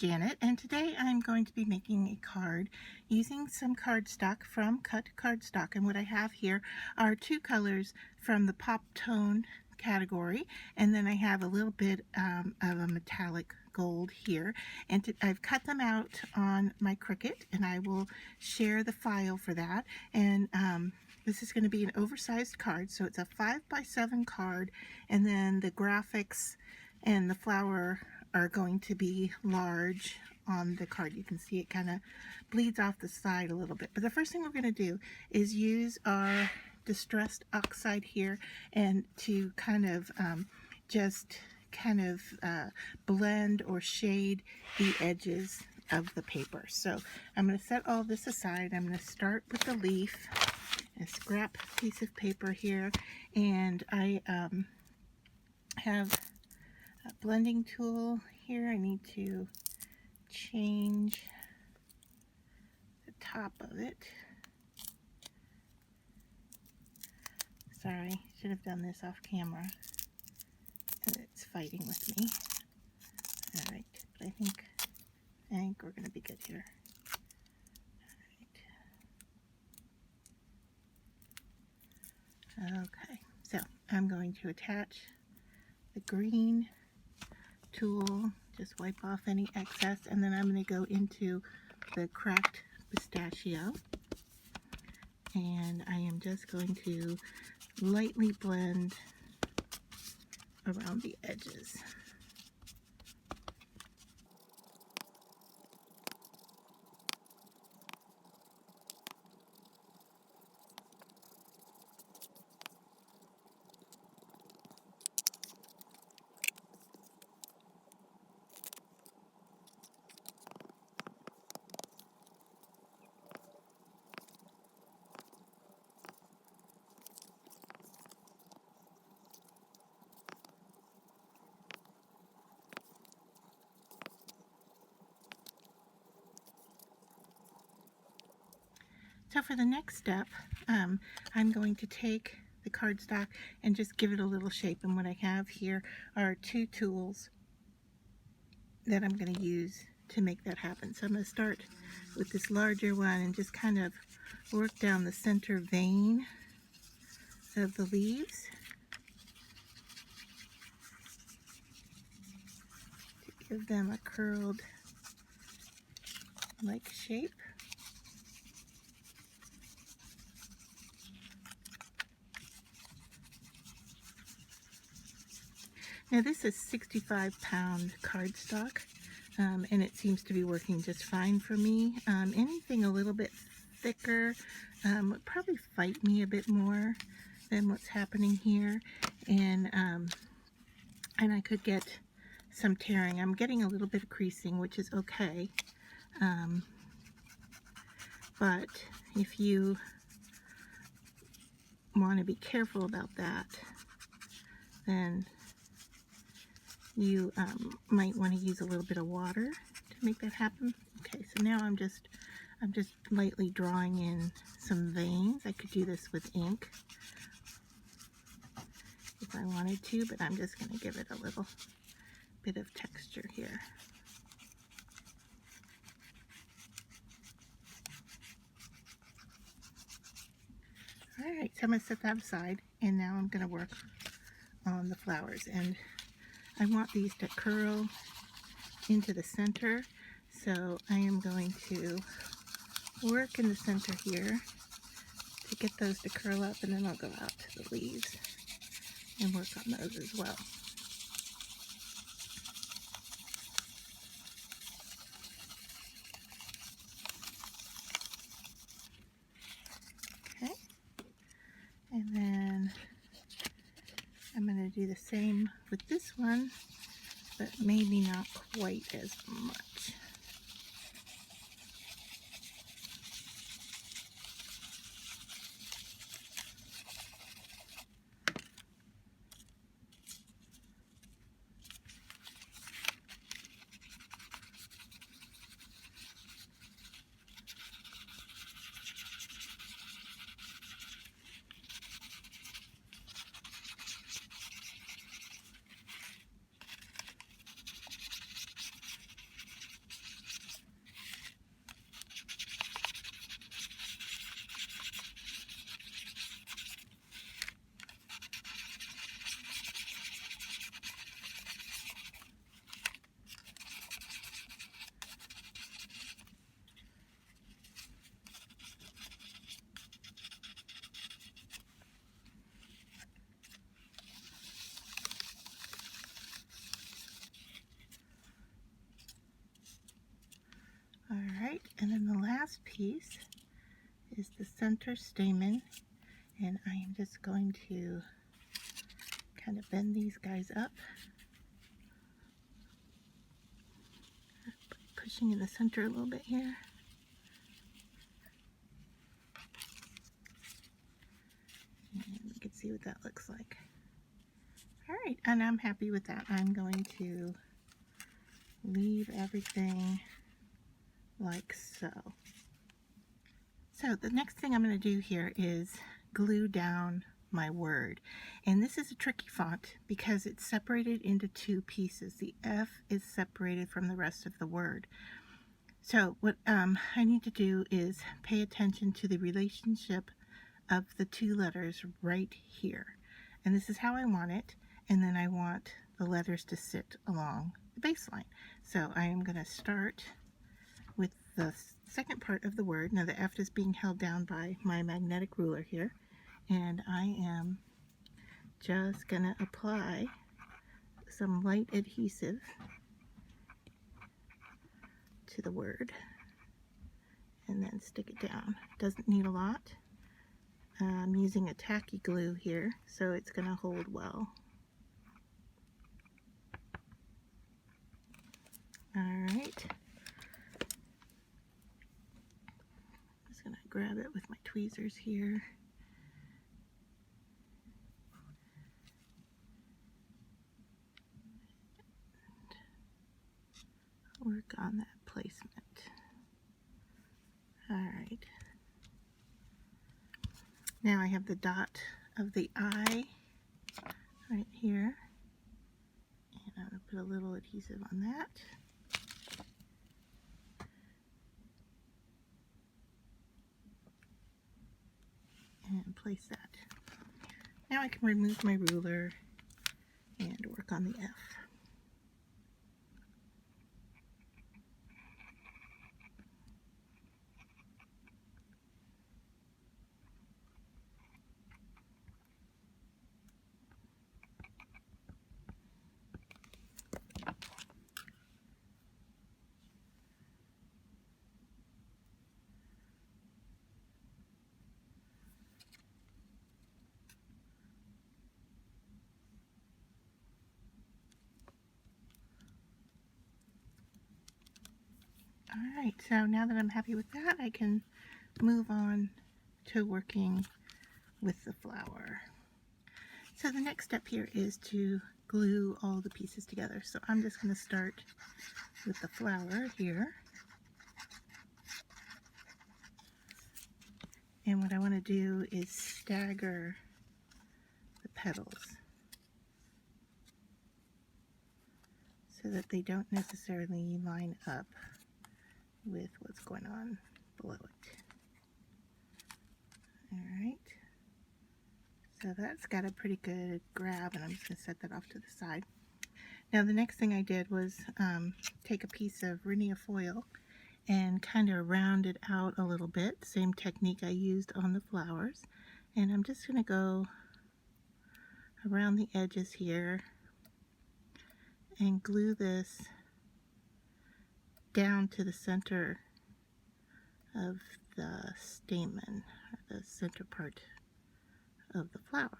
Janet, and today I'm going to be making a card using some cardstock from CutCardStock. And what I have here are two colors from the pop tone category, and then I have a little bit of a metallic gold here, and I've cut them out on my Cricut, and I will share the file for that. And this is going to be an oversized card, so it's a 5x7 card, and then the graphics and the flower are going to be large on the card. You can see it kind of bleeds off the side a little bit. But the first thing we're going to do is use our distressed Oxide here and to kind of blend or shade the edges of the paper. So I'm going to set all this aside. I'm going to start with the leaf, a scrap piece of paper here, and I have a blending tool here. I need to change the top of it. Sorry, should have done this off camera. And it's fighting with me. Alright, but I think we're going to be good here. Alright. Okay, so I'm going to attach the green tool, just wipe off any excess, and then I'm going to go into the cracked pistachio, and I am just going to lightly blend around the edges. So for the next step, I'm going to take the cardstock and just give it a little shape. And what I have here are two tools that I'm going to use to make that happen. So I'm going to start with this larger one and just kind of work down the center vein of the leaves to give them a curled like shape. Now this is 65-pound cardstock, and it seems to be working just fine for me. Anything a little bit thicker would probably fight me a bit more than what's happening here, and I could get some tearing. I'm getting a little bit of creasing, which is okay, but if you want to be careful about that, then you might want to use a little bit of water to make that happen. Okay, so now I'm just lightly drawing in some veins. I could do this with ink if I wanted to, but I'm just going to give it a little bit of texture here. Alright, so I'm going to set that aside, and now I'm going to work on the flowers. And I want these to curl into the center, so I am going to work in the center here to get those to curl up, and then I'll go out to the leaves and work on those as well. Okay, and then I'm going to do the same with this one, but maybe not quite as much. piece is the center stamen, and I am just going to kind of bend these guys up, pushing in the center a little bit here. And you can see what that looks like. Alright, and I'm happy with that. I'm going to leave everything like so. So the next thing I'm going to do here is glue down my word. And this is a tricky font because it's separated into two pieces. The F is separated from the rest of the word. So what I need to do is pay attention to the relationship of the two letters right here. And this is how I want it. And then I want the letters to sit along the baseline. So I am going to start with the second part of the word. Now the F is being held down by my magnetic ruler here. And I am just going to apply some light adhesive to the word. And then stick it down. Doesn't need a lot. I'm using a tacky glue here, so it's going to hold well. Alright. I'm just going to grab it with my tweezers here. Work on that placement. Alright. Now I have the dot of the I right here. And I'm going to put a little adhesive on that. And place that. Now I can remove my ruler and work on the F. Alright, so now that I'm happy with that, I can move on to working with the flower. So the next step here is to glue all the pieces together. So I'm just going to start with the flower here. And what I want to do is stagger the petals so that they don't necessarily line up with what's going on below it. Alright, so that's got a pretty good grab, and I'm just going to set that off to the side. Now the next thing I did was take a piece of Rhinea foil and kind of round it out a little bit, same technique I used on the flowers, and I'm just going to go around the edges here and glue this down to the center of the stamen, or the center part of the flower.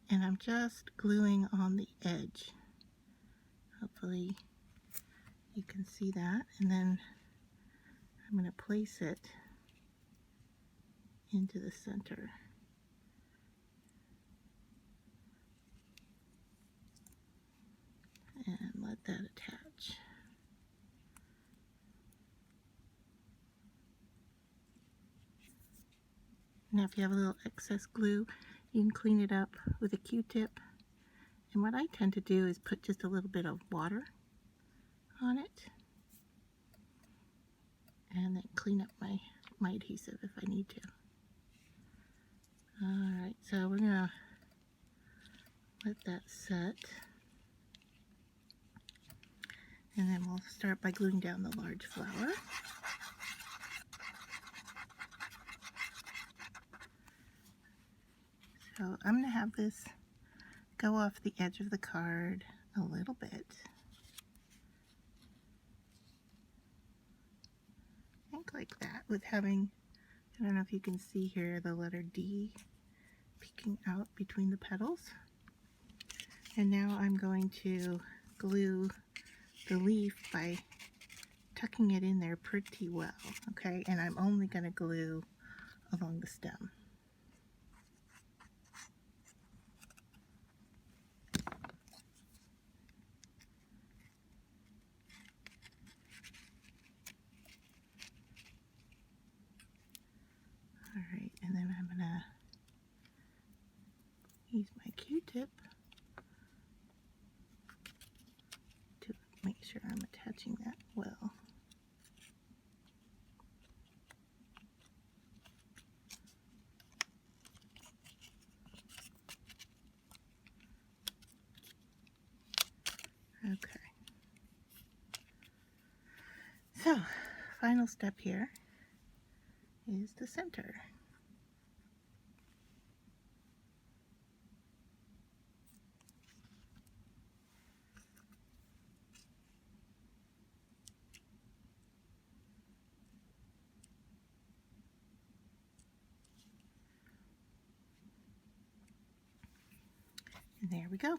And I'm just gluing on the edge. Hopefully you can see that. And then I'm going to place it into the center. And let that attach. Now if you have a little excess glue, you can clean it up with a Q-tip. And what I tend to do is put just a little bit of water on it. And then clean up my adhesive if I need to. Alright, so we're going to let that set. And then we'll start by gluing down the large flower. So I'm going to have this go off the edge of the card a little bit. I think like that, with having, I don't know if you can see here, the letter D peeking out between the petals. And now I'm going to glue the leaf by tucking it in there pretty well, okay? And I'm only going to glue along the stem. Alright, and then I'm going to use my Q-tip to make sure I'm attaching that well. Okay. So, final step here is the center. And there we go.